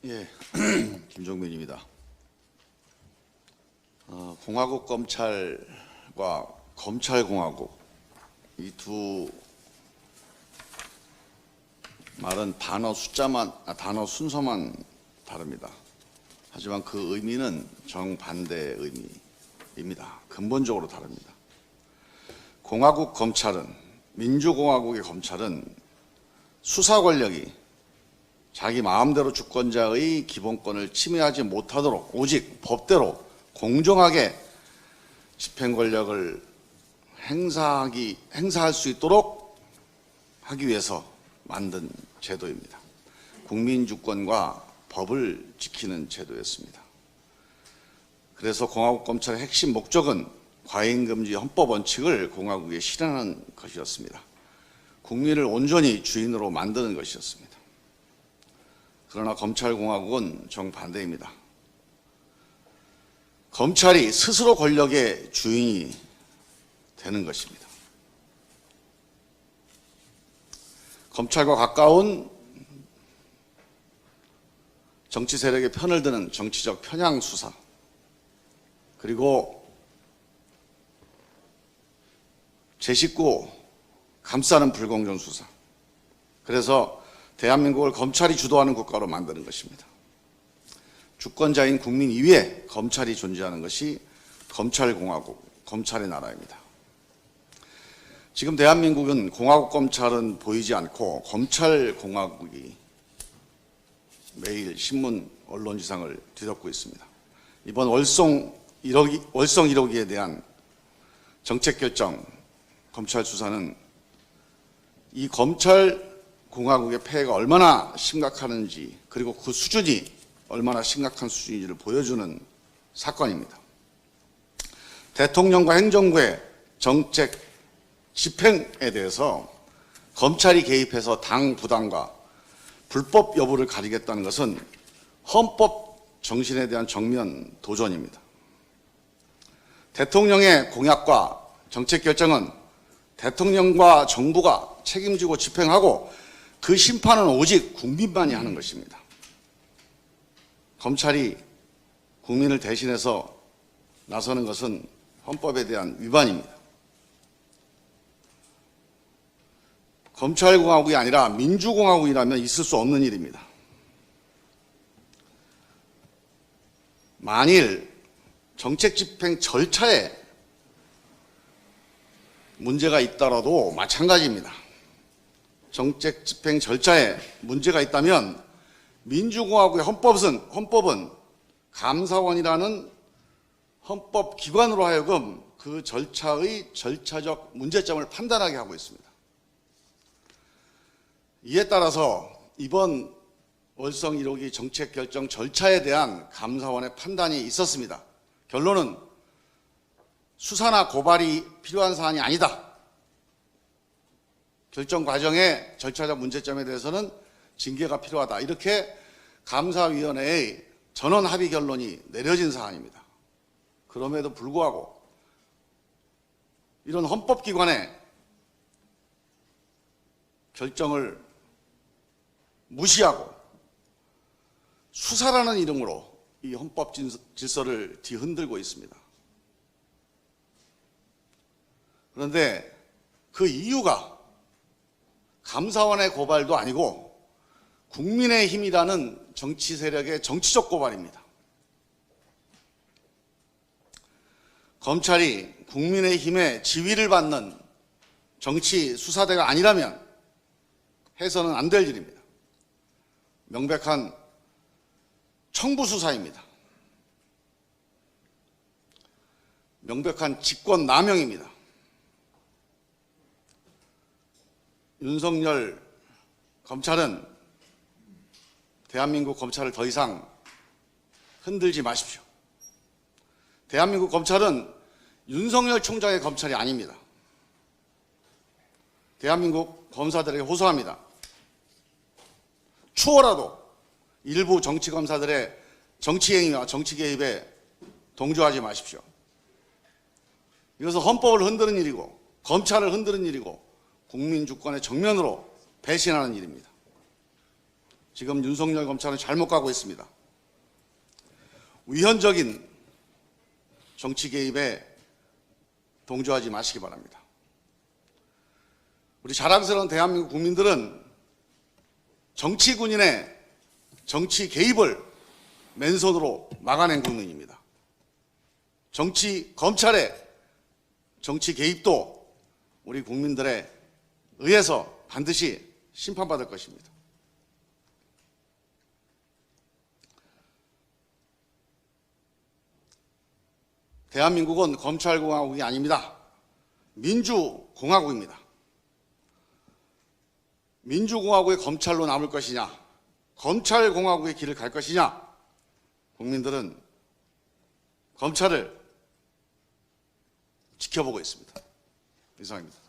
예, 김종민입니다. 공화국 검찰과 검찰공화국 이 두 말은 단어 순서만 다릅니다. 하지만 그 의미는 정반대의 의미입니다. 근본적으로 다릅니다. 공화국 검찰은, 민주공화국의 검찰은 수사 권력이 자기 마음대로 주권자의 기본권을 침해하지 못하도록 오직 법대로 공정하게 집행 권력을 행사할 수 있도록 하기 위해서 만든 제도입니다. 국민 주권과 법을 지키는 제도였습니다. 그래서 공화국 검찰의 핵심 목적은 과잉금지 헌법 원칙을 공화국에 실현하는 것이었습니다. 국민을 온전히 주인으로 만드는 것이었습니다. 그러나 검찰공화국은 정반대입니다. 검찰이 스스로 권력의 주인이 되는 것입니다. 검찰과 가까운 정치 세력의 편을 드는 정치적 편향 수사, 그리고 제 식구 감싸는 불공정 수사, 그래서 대한민국을 검찰이 주도하는 국가로 만드는 것입니다. 주권자인 국민 이외에 검찰이 존재하는 것이 검찰공화국, 검찰의 나라입니다. 지금 대한민국은 공화국 검찰은 보이지 않고 검찰공화국이 매일 신문, 언론지상을 뒤덮고 있습니다. 이번 월성 1호기에 대한 정책결정, 검찰 수사는 이 검찰공화국의 폐해가 얼마나 심각한지, 그리고 그 수준이 얼마나 심각한 수준인지를 보여주는 사건입니다. 대통령과 행정부의 정책 집행에 대해서 검찰이 개입해서 당 부당과 불법 여부를 가리겠다는 것은 헌법 정신에 대한 정면 도전입니다. 대통령의 공약과 정책 결정은 대통령과 정부가 책임지고 집행하고 그 심판은 오직 국민만이 하는 것입니다. 검찰이 국민을 대신해서 나서는 것은 헌법에 대한 위반입니다. 검찰공화국이 아니라 민주공화국이라면 있을 수 없는 일입니다. 만일 정책 집행 절차에 문제가 있더라도 마찬가지입니다. 정책 집행 절차에 문제가 있다면 민주공화국의 헌법은 감사원이라는 헌법기관으로 하여금 그 절차의 절차적 문제점을 판단하게 하고 있습니다. 이에 따라서 이번 월성 1호기 정책 결정 절차에 대한 감사원의 판단이 있었습니다. 결론은 수사나 고발이 필요한 사안이 아니다. 결정 과정의 절차적 문제점에 대해서는 징계가 필요하다. 이렇게 감사위원회의 전원 합의 결론이 내려진 사안입니다. 그럼에도 불구하고 이런 헌법기관의 결정을 무시하고 수사라는 이름으로 이 헌법 질서를 뒤흔들고 있습니다. 그런데 그 이유가 감사원의 고발도 아니고 국민의힘이라는 정치 세력의 정치적 고발입니다. 검찰이 국민의힘의 지위를 받는 정치 수사대가 아니라면 해서는 안 될 일입니다. 명백한 청부 수사입니다. 명백한 직권 남용입니다. 윤석열 검찰은 대한민국 검찰을 더 이상 흔들지 마십시오. 대한민국 검찰은 윤석열 총장의 검찰이 아닙니다. 대한민국 검사들에게 호소합니다. 추호라도 일부 정치검사들의 정치행위와 정치 개입에 동조하지 마십시오. 이것은 헌법을 흔드는 일이고 검찰을 흔드는 일이고 국민 주권의 정면으로 배신하는 일입니다. 지금 윤석열 검찰은 잘못 가고 있습니다. 위헌적인 정치 개입에 동조하지 마시기 바랍니다. 우리 자랑스러운 대한민국 국민들은 정치 군인의 정치 개입을 맨손으로 막아낸 국민입니다. 검찰의 정치 개입도 우리 국민들에 의해서 반드시 심판받을 것입니다. 대한민국은 검찰공화국이 아닙니다. 민주공화국입니다. 민주공화국의 검찰로 남을 것이냐, 검찰공화국의 길을 갈 것이냐, 국민들은 검찰을 지켜보고 있습니다. 이상입니다.